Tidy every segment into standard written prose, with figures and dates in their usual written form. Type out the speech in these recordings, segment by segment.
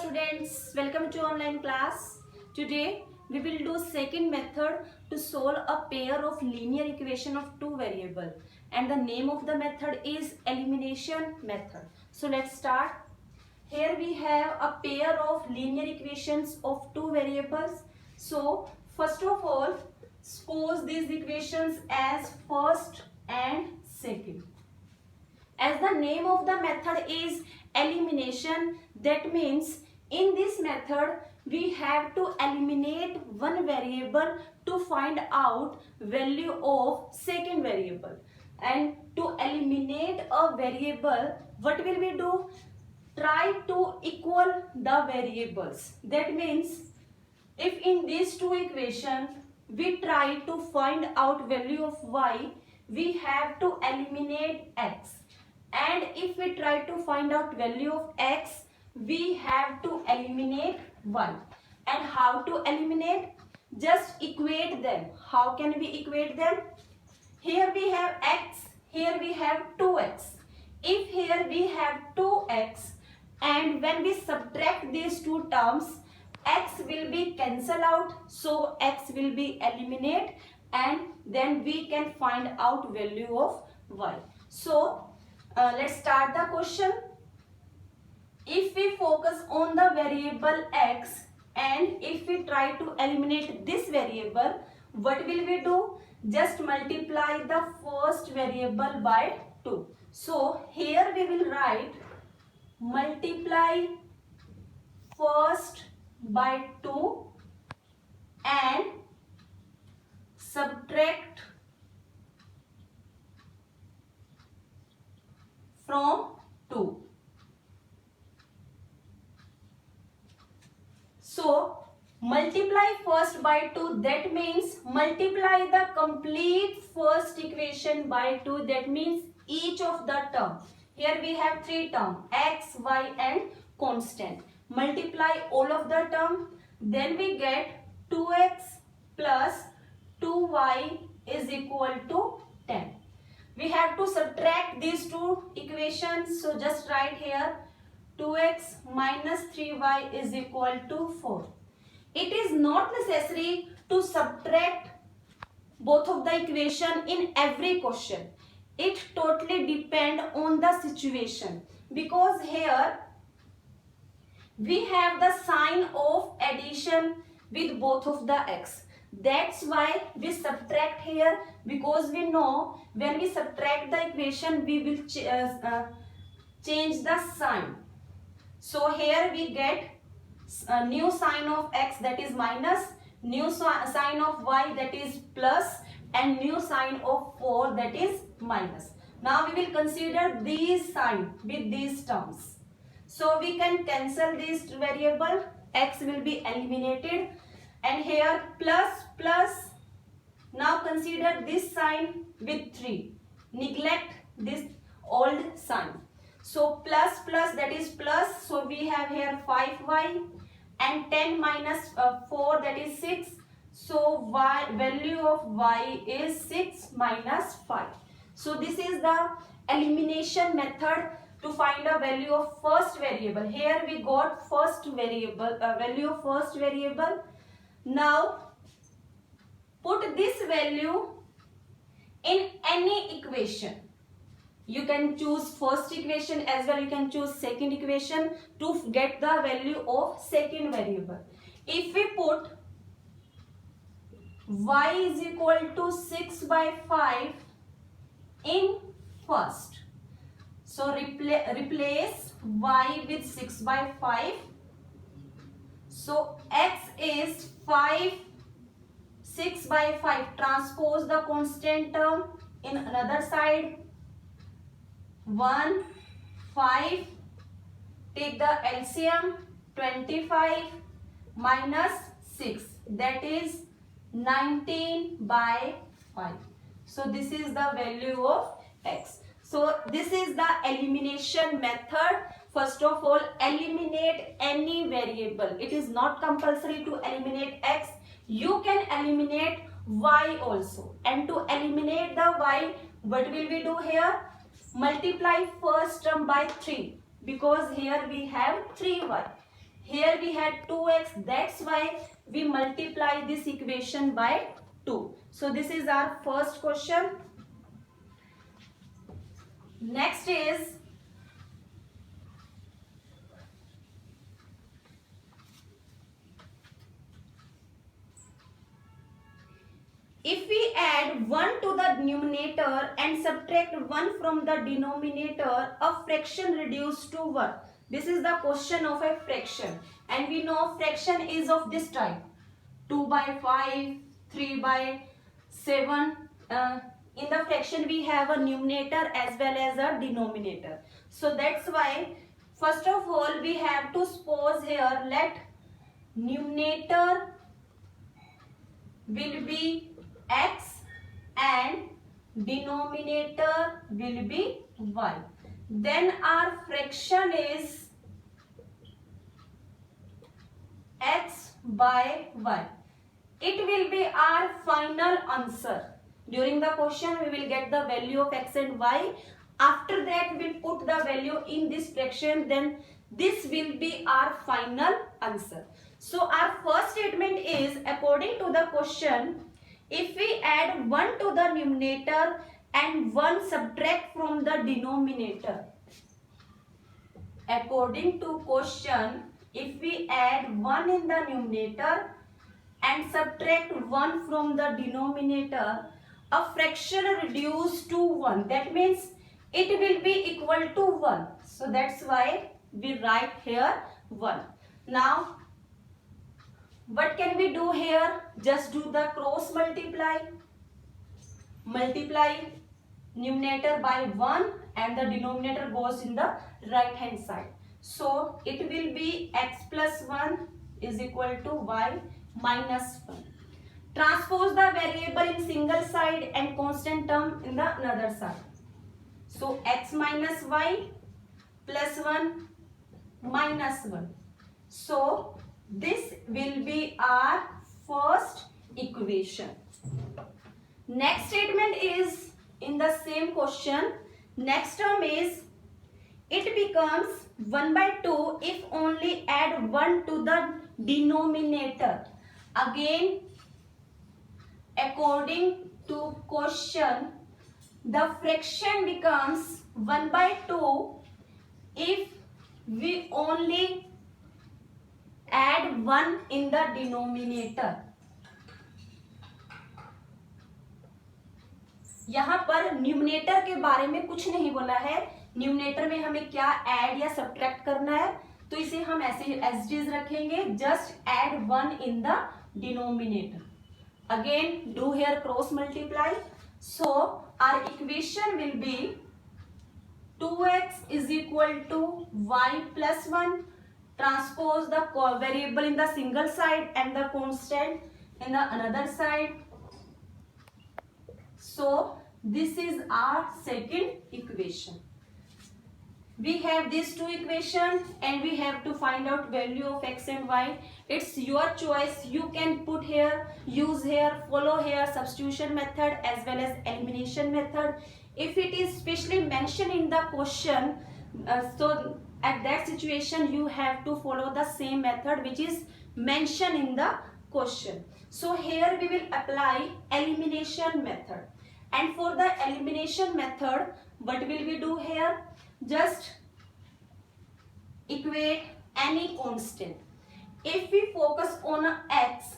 students, welcome to online class. Today we will do second method to solve a pair of linear equation of two variable, and the name of the method is elimination method. So let's start. Here we have a pair of linear equations of two variables. So first of all, suppose these equations as first and second. As the name of the method is elimination, that means in this method we have to eliminate one variable to find out value of second variable. And to eliminate a variable, what will we do? Try to equal the variables. That means if in these two equations we try to find out value of y, we have to eliminate x. And if we try to find out value of x, we have to eliminate y. And how to eliminate? Just equate them. How can we equate them? Here we have x, here we have 2x. If here we have 2x, and when we subtract these two terms, x will be cancelled out, so x will be eliminated, and then we can find out value of y. So let's start the question. If we focus on the variable x and if we try to eliminate this variable, what will we do? Just multiply the first variable by 2. So here we will write multiply first by 2 and subtract from 2. So multiply first by 2, that means multiply the complete first equation by 2, that means each of the term. Here we have three terms, x, y and constant. Multiply all of the term, then we get 2x plus 2y is equal to 10. We have to subtract these two equations, so just write here 2x minus 3y is equal to 4. It is not necessary to subtract both of the equation in every question. It totally depends on the situation, because here we have the sign of addition with both of the x. That's why we subtract here, because we know when we subtract the equation we will change the sign. So here we get a new sign of x, that is minus, new sign of y, that is plus, and new sign of 4, that is minus. Now we will consider these signs with these terms. So we can cancel this variable, x will be eliminated, and here plus plus. Now consider this sign with 3. Neglect this old sign. So plus plus, that is plus, so we have here 5y, and 10 minus 4, that is 6. So y, value of y is 6 minus 5. So this is the elimination method to find a value of first variable. Here we got first variable, value of first variable. Now put this value in any equation. You can choose first equation as well, you can choose second equation to get the value of second variable. If we put y is equal to 6 by 5 in first, so replace y with 6 by 5. So x is 5, 6 by 5, transpose the constant term in another side, 1, 5, take the LCM, 25 minus 6, that is 19 by 5. So this is the value of x. So this is the elimination method. First of all, eliminate any variable. It is not compulsory to eliminate x. You can eliminate y also. And to eliminate the y, what will we do here? Multiply first term by 3, because here we have 3y. Here we had 2x, that's why we multiply this equation by 2. So this is our first question. Next is if we add 1 to the numerator and subtract 1 from the denominator, a fraction reduced to 1. This is the question of a fraction, and we know fraction is of this type: 2 by 5, 3 by 7. In the fraction we have a numerator as well as a denominator. So that's why first of all we have to suppose here, let numerator will be x and denominator will be y. Then our fraction is x by y. It will be our final answer. During the question we will get the value of x and y. After that we will put the value in this fraction, then this will be our final answer. So our first statement is, according to the question, if we add 1 to the numerator and 1 subtract from the denominator. According to question, if we add 1 in the numerator and subtract 1 from the denominator, a fraction reduced to 1. That means it will be equal to 1. So that's why we write here 1. Now, what can we do here? Just do the cross multiply. Multiply numerator by 1 and the denominator goes in the right hand side. So it will be x plus 1 is equal to y minus 1. Transpose the variable in single side and constant term in the another side. So x minus y plus 1 minus 1. So this will be our first equation. Next statement is in the same question. Next term is, it becomes 1 by 2 if only add 1 to the denominator. Again, according to question, the fraction becomes 1 by 2 if we only add 1 in the denominator. यहाँ पर numerator के बारे में कुछ नहीं बोला है, numerator में हमें क्या ऐड या सब्ट्रैक्ट करना है, तो इसे हम ऐसे एज इट इज रखेंगे, just add 1 in the denominator. Again do here cross multiply. So our equation will be 2x is equal to y plus 1. Transpose the variable in the single side and the constant in the another side. So this is our second equation. We have these two equations and we have to find out value of x and y. It's your choice. You can put here, use here, follow here substitution method as well as elimination method. If it is specially mentioned in the question, so at that situation you have to follow the same method which is mentioned in the question. So here we will apply elimination method. And for the elimination method, what will we do here? Just equate any constant. If we focus on x,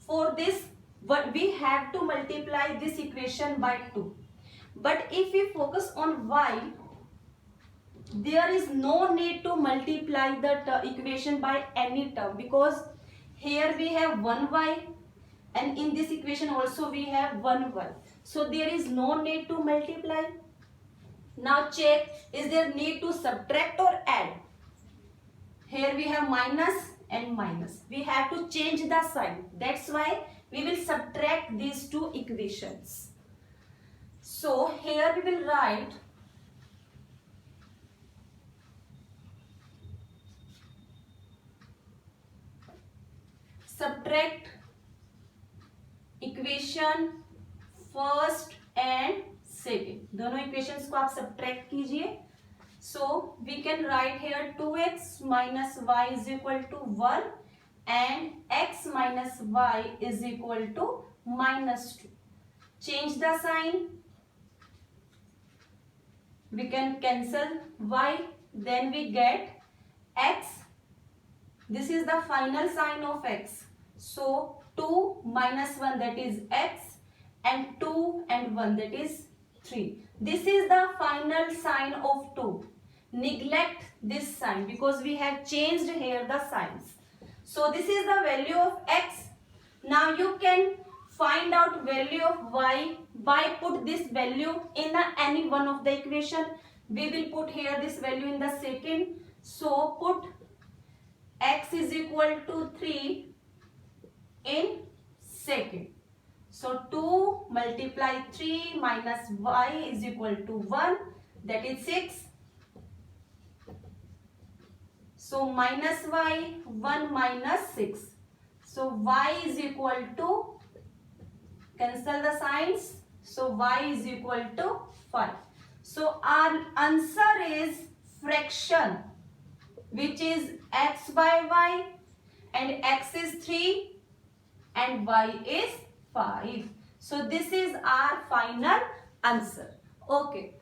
for this what we have to multiply this equation by 2. But if we focus on y, there is no need to multiply the equation by any term, because here we have 1y and in this equation also we have 1y. So there is no need to multiply. Now check, is there need to subtract or add? Here we have minus and minus. We have to change the sign. That's why we will subtract these two equations. So here we will write subtract equation first and second, दोनों equations को आप subtract कीजिए. So we can write here 2x minus y is equal to 1 and x minus y is equal to minus 2. Change the sign. We can cancel y, then we get x. This is the final sign of x. So 2 minus 1, that is x, and 2 and 1, that is 3. This is the final sign of 2. Neglect this sign because we have changed here the signs. So this is the value of x. Now you can find out value of y by put this value in any one of the equation. We will put here this value in the second. So put x is equal to 3 in second. So 2 multiply 3 minus y is equal to 1, that is 6. So minus y, 1 minus 6. So y is equal to, cancel the signs. So y is equal to 5. So our answer is fraction, which is x by y, and x is 3 and y is 5. So this is our final answer. Okay.